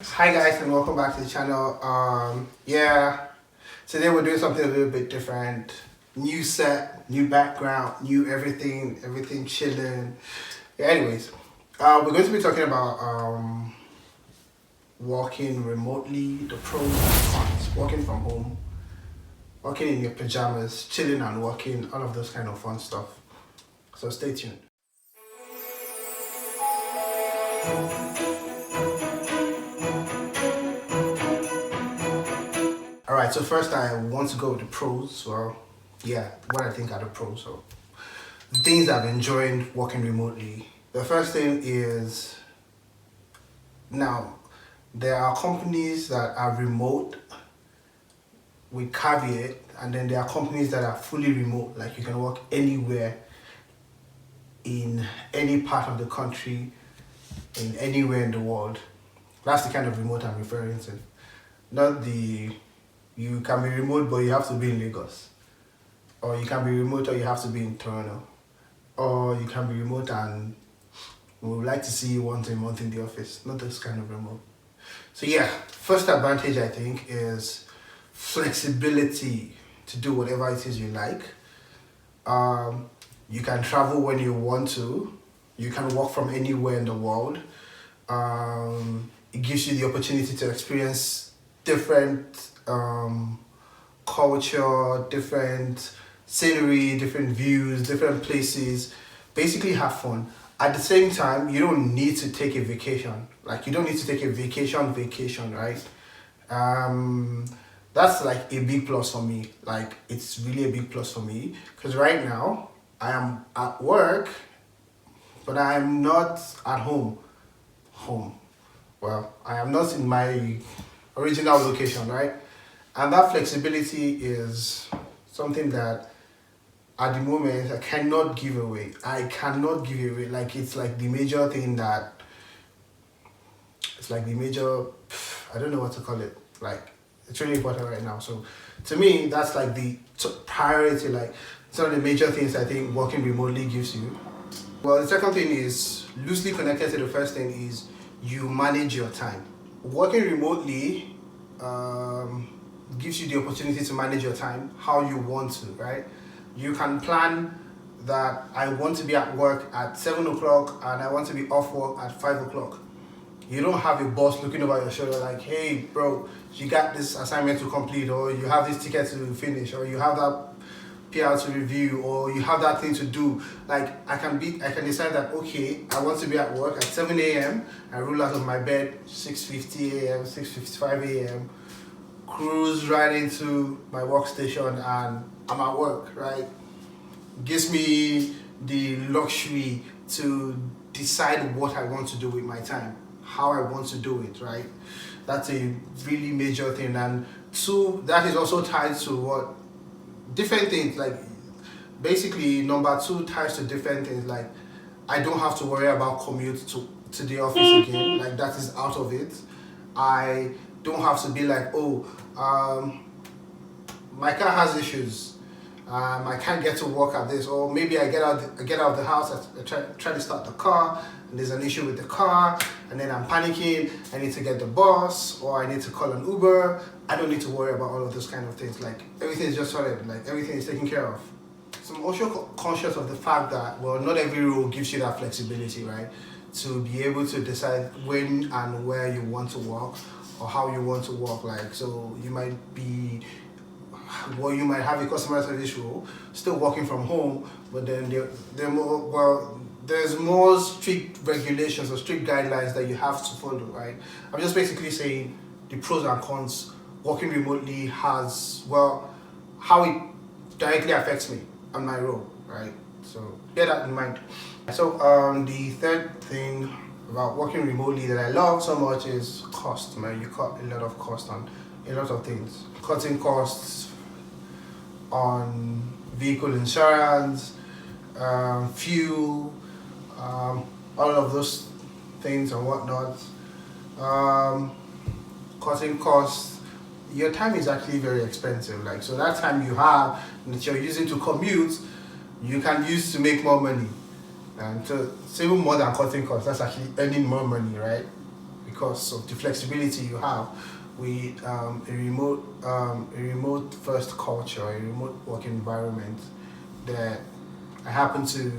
Hi guys and welcome back to the channel. Today we're doing something a little bit different. New set, new background, new everything chilling. We're going to be talking about working remotely, the pros and cons, working from home, working in your pajamas, chilling and working, all of those kind of fun stuff. So stay tuned. Alright, so first I want to go with the pros. What I think are the pros. So the things I've enjoyed working remotely. The first thing is now there are companies that are remote with caveat, and then there are companies that are fully remote, like you can work anywhere in any part of the country, in anywhere in the world. That's the kind of remote I'm referring to. Not the you can be remote but you have to be in Lagos. Or you can be remote or you have to be in Toronto. Or you can be remote and we would like to see you once a month in the office. Not this kind of remote. So first advantage I think is flexibility to do whatever it is you like. You can travel when you want to. You can work from anywhere in the world. It gives you the opportunity to experience different culture, different scenery, different views, different places. Basically have fun. At the same time, you don't need to take a vacation. Like you don't need to take a vacation, right? That's like a big plus for me. Like it's really a big plus for me because right now I am at work, but I am not at home. Well, I am not in my original location, right? And that flexibility is something that at the moment I cannot give away. I cannot give it away. Like it's like the major thing that it's like the major I don't know what to call it. Like it's really important right now. So to me that's like the priority, like some of the major things I think working remotely gives you. Well, the second thing is loosely connected to the first thing is you manage your time. Working remotely gives you the opportunity to manage your time how you want to, right? You can plan that I want to be at work at 7 o'clock and I want to be off work at 5 o'clock. You don't have a boss looking over your shoulder like, hey bro, you got this assignment to complete, or you have this ticket to finish, or you have that PR to review, or you have that thing to do. Like I can decide that okay, I want to be at work at 7 a.m. I roll out of my bed 6:50 a.m., 6:55 a.m., cruise right into my workstation and I'm at work, right? Gives me the luxury to decide what I want to do with my time, how I want to do it, right? That's a really major thing. And two, that is also tied to what different things, like basically number two ties to different things, like I don't have to worry about commute to the office again, like that is out of it. I don't have to be like, my car has issues, I can't get to work at this, or maybe I get out of the house, I try to start the car and there's an issue with the car and then I'm panicking, I need to get the bus or I need to call an Uber. I don't need to worry about all of those kind of things. Like everything is just sorted, like everything is taken care of. So I'm also conscious of the fact that, well, not every role gives you that flexibility, right? To be able to decide when and where you want to work or how you want to work. Like, so you might have a customer service role, still working from home, but then there's more strict regulations or strict guidelines that you have to follow, right? I'm just basically saying the pros and cons. Working remotely has, well, how it directly affects me and my role, right? So bear that in mind. So the third thing about working remotely that I love so much is cost, man. You cut a lot of cost on a lot of things. Cutting costs on vehicle insurance, fuel, all of those things and whatnot. Cutting costs. Your time is actually very expensive. Like, so that time you have that you're using to commute, you can use to make more money. And so it's even more than cutting costs. That's actually earning more money, right? because of the flexibility you have with a remote first culture, a remote work environment that I happen to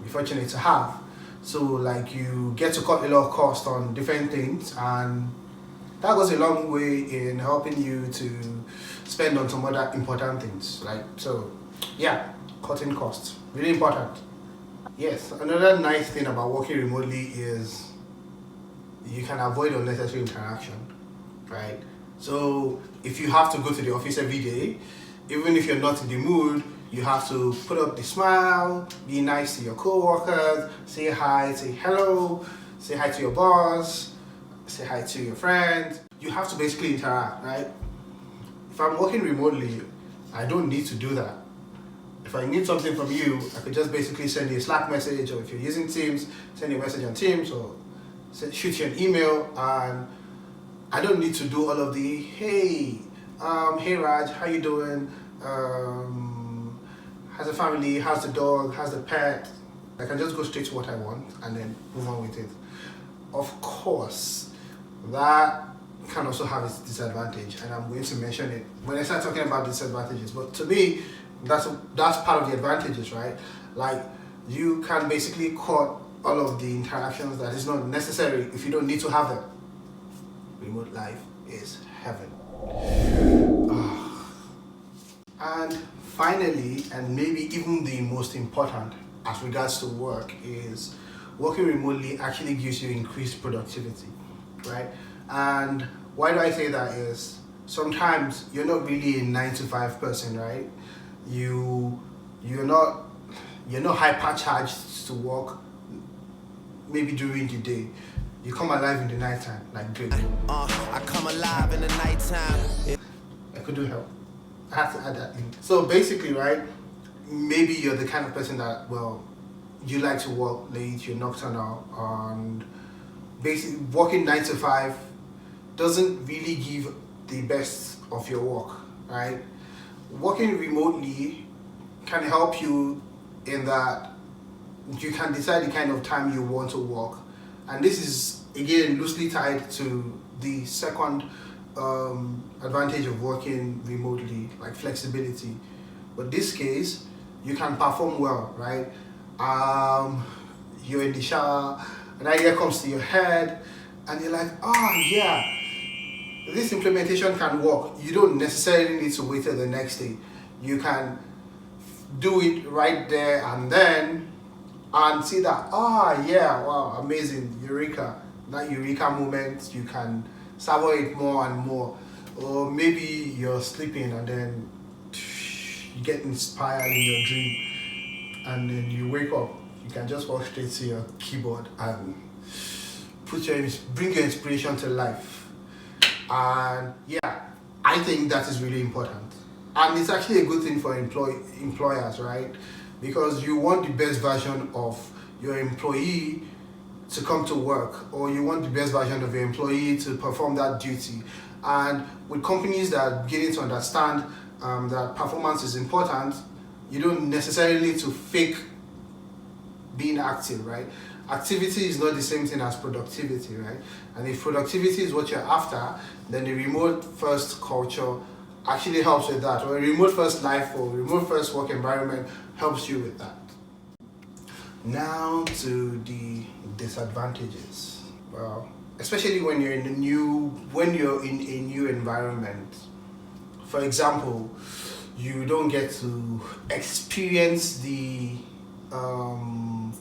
be fortunate to have. So like you get to cut a lot of cost on different things, and that goes a long way in helping you to spend on some other important things. Like so, yeah, cutting costs really important. Yes, another nice thing about working remotely is you can avoid unnecessary interaction, right? So if you have to go to the office every day, even if you're not in the mood, you have to put up the smile, be nice to your co-workers, say hi, say hello, say hi to your boss, say hi to your friends. You have to basically interact, right? If I'm working remotely, I don't need to do that. If I need something from you, I could just basically send you a Slack message, or if you're using Teams, send you a message on Teams, or shoot you an email, and I don't need to do all of the hey Raj, how you doing? How's the family? How's the dog? How's the pet? I can just go straight to what I want and then move on with it. Of course, that can also have its disadvantage, and I'm going to mention it when I start talking about disadvantages. But to me, that's part of the advantages, right? Like you can basically cut all of the interactions that is not necessary if you don't need to have them. Remote life is heaven. And finally, and maybe even the most important as regards to work, is working remotely actually gives you increased productivity, right? And why do I say that is sometimes you're not really a 9 to 5 person, right? You're not hypercharged to work maybe during the day. You come alive in the nighttime, like Drake. I come alive in the nighttime. I couldn't help. I have to add that in. So basically, right, maybe you're the kind of person that, well, you like to work late, you're nocturnal, and basically working 9 to 5 doesn't really give the best of your work, right? Working remotely can help you in that you can decide the kind of time you want to work. And this is, again, loosely tied to the second advantage of working remotely, like flexibility. But this case, you can perform well, right? You're in the shower, an idea comes to your head, and you're like, oh yeah, this implementation can work. You don't necessarily need to wait till the next day. You can do it right there and then, and see that, yeah, wow, amazing, eureka. That eureka moment, you can savor it more and more. Or maybe you're sleeping and then you get inspired in your dream, and then you wake up. You can just walk straight to your keyboard and bring your inspiration to life. And yeah, I think that is really important. And it's actually a good thing for employers, right? Because you want the best version of your employee to come to work, or you want the best version of your employee to perform that duty. And with companies that are beginning to understand that performance is important, you don't necessarily need to fake being active, right? Activity is not the same thing as productivity, right? And if productivity is what you're after, then the remote first culture actually helps with that, or a remote first life or remote first work environment helps you with that. Now to the disadvantages. Well, especially when you're in a new environment. For example, you don't get to experience the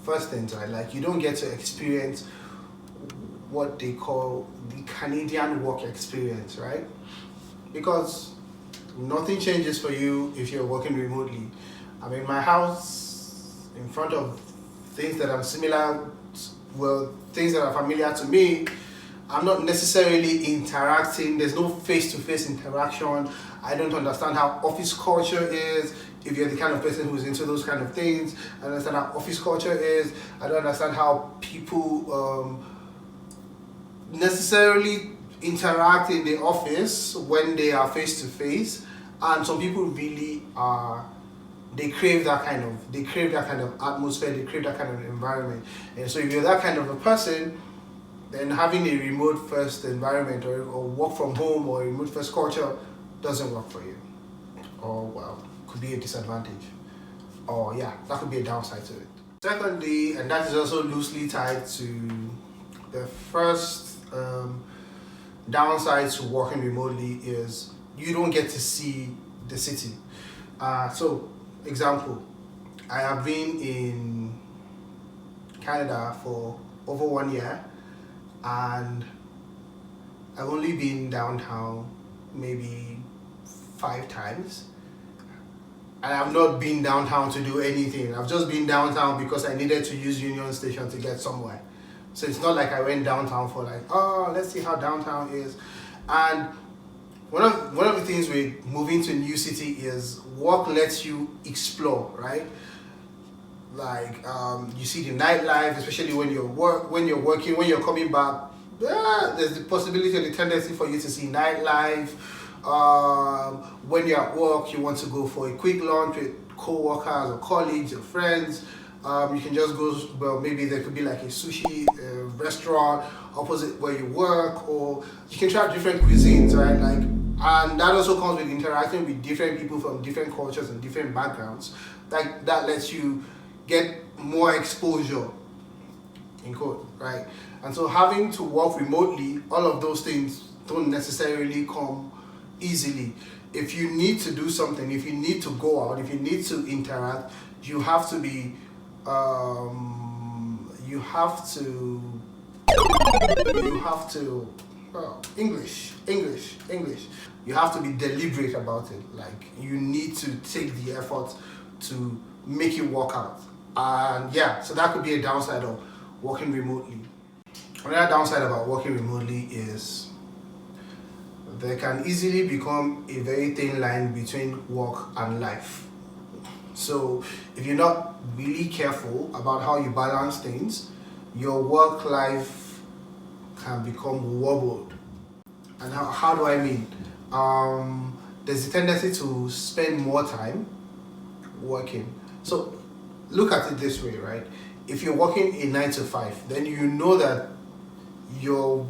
first things, right? Like you don't get to experience what they call the Canadian work experience, right? Because nothing changes for you if you're working remotely. I'm in my house in front of things that are things that are familiar to me. I'm not necessarily interacting. There's no face-to-face interaction. I don't understand how office culture is. If you're the kind of person who's into those kind of things, I don't understand how office culture is. I don't understand how people necessarily interact in the office when they are face-to-face. And some people really they crave that kind of atmosphere, they crave that kind of environment. And so if you're that kind of a person, then having a remote first environment or work from home or a remote first culture doesn't work for you. Or well, could be a disadvantage. Or yeah, that could be a downside to it. Secondly, and that is also loosely tied to the first downside to working remotely, is you don't get to see the city. So, example, I have been in Canada for over 1 year, and I've only been downtown maybe 5 times. And I've not been downtown to do anything. I've just been downtown because I needed to use Union Station to get somewhere. So it's not like I went downtown for like, oh, let's see how downtown is. And one of the things with moving to a new city is work lets you explore, right? Like you see the nightlife, especially when you're working, when you're coming back. There's the possibility or the tendency for you to see nightlife. When you're at work, you want to go for a quick lunch with co-workers or colleagues or friends. You can just go, well, maybe there could be like a sushi restaurant opposite where you work, or you can try different cuisines, right? Like, and that also comes with interacting with different people from different cultures and different backgrounds. Like, that lets you get more exposure, in quote, right? And so having to work remotely, all of those things don't necessarily come easily. If you need to do something, if you need to go out, if you need to interact, you have to be English. You have to be deliberate about it. Like, you need to take the effort to make it work out. And yeah, so that could be a downside of working remotely. Another downside about working remotely is there can easily become a very thin line between work and life. So if you're not really careful about how you balance things, your work life can become wobbled. And how do I mean? There's a tendency to spend more time working. So look at it this way, right? If you're working a 9 to 5, then you know that you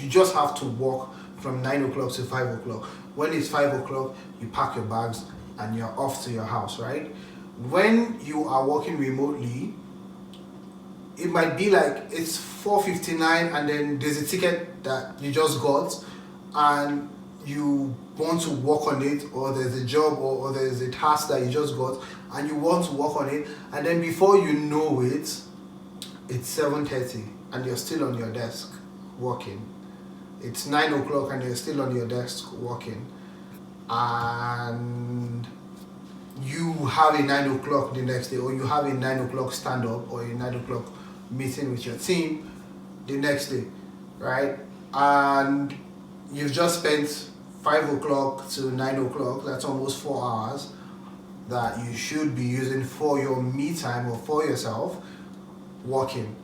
just have to work from 9 o'clock to 5 o'clock. When it's 5 o'clock, you pack your bags and you're off to your house, right? When you are working remotely, it might be like it's 4:59 and then there's a ticket that you just got and you want to work on it, or there's a job or there's a task that you just got and you want to work on it, and then before you know it, it's 7:30 and you're still on your desk working. It's 9 o'clock and you're still on your desk working, and you have a 9 o'clock the next day, or you have a 9 o'clock stand up or a 9 o'clock meeting with your team the next day, right? And you've just spent 5 o'clock to 9 o'clock, that's almost 4 hours that you should be using for your me time or for yourself working.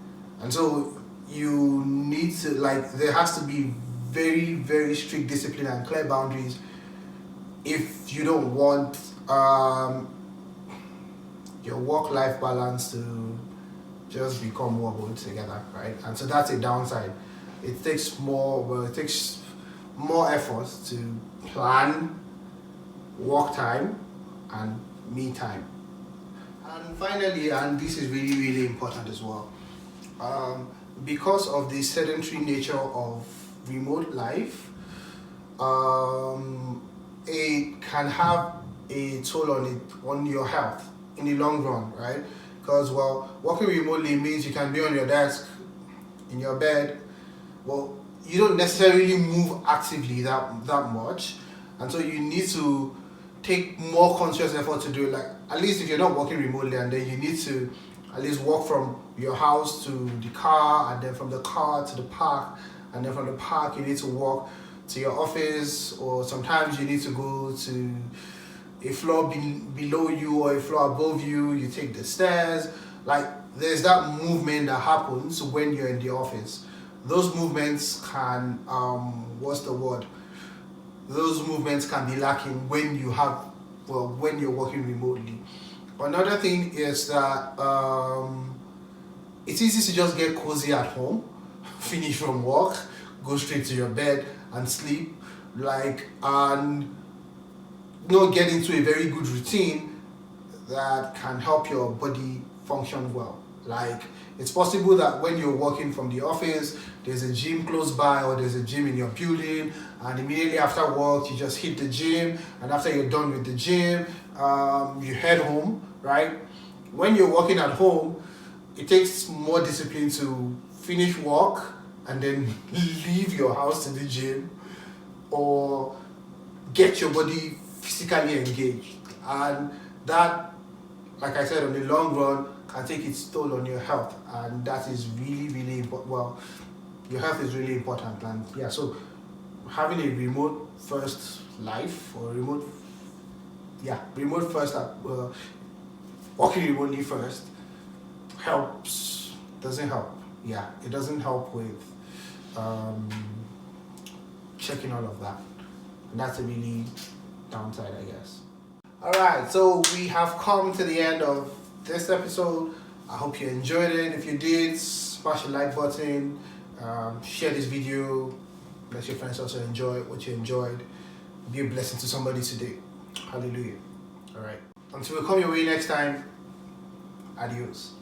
And so you need to, like, there has to be very, very strict discipline and clear boundaries if you don't want your work-life balance to just become wobbled together, right? And so that's a downside. It takes more effort to plan work time and me time. And finally, and this is really, really important as well, because of the sedentary nature of remote life, it can have a toll on your health in the long run, right? Because, well, working remotely means you can be on your desk, in your bed. Well, you don't necessarily move actively that much, and so you need to take more conscious effort to do it. Like, at least if you're not working remotely, and then you need to at least walk from your house to the car, and then from the car to the park, and then from the park you need to walk to your office, or sometimes you need to go to a floor below you or a floor above you. You take the stairs. Like, there's that movement that happens when you're in the office. Those movements can those movements can be lacking when you're working remotely. Another thing is that it's easy to just get cozy at home. finish from work, go straight to your bed and sleep, and not get into a very good routine that can help your body function well. Like, it's possible that when you're working from the office, there's a gym close by or there's a gym in your building, and immediately after work, you just hit the gym, and after you're done with the gym, you head home, right? When you're working at home, it takes more discipline to finish work and then leave your house to the gym, or get your body physically engaged. And that, like I said, on the long run, can take its toll on your health, and that is really, really important. Well, your health is really important, and yeah, so having a remote first life, or remote first, working remotely first helps. Doesn't help. Yeah, it doesn't help with checking all of that, and that's a really downside, I guess. All right, so we have come to the end of this episode. I hope you enjoyed it. If you did, smash the like button, share this video, let your friends also enjoy what you enjoyed. Be a blessing to somebody today. Hallelujah. All right, until we come your way next time, adios.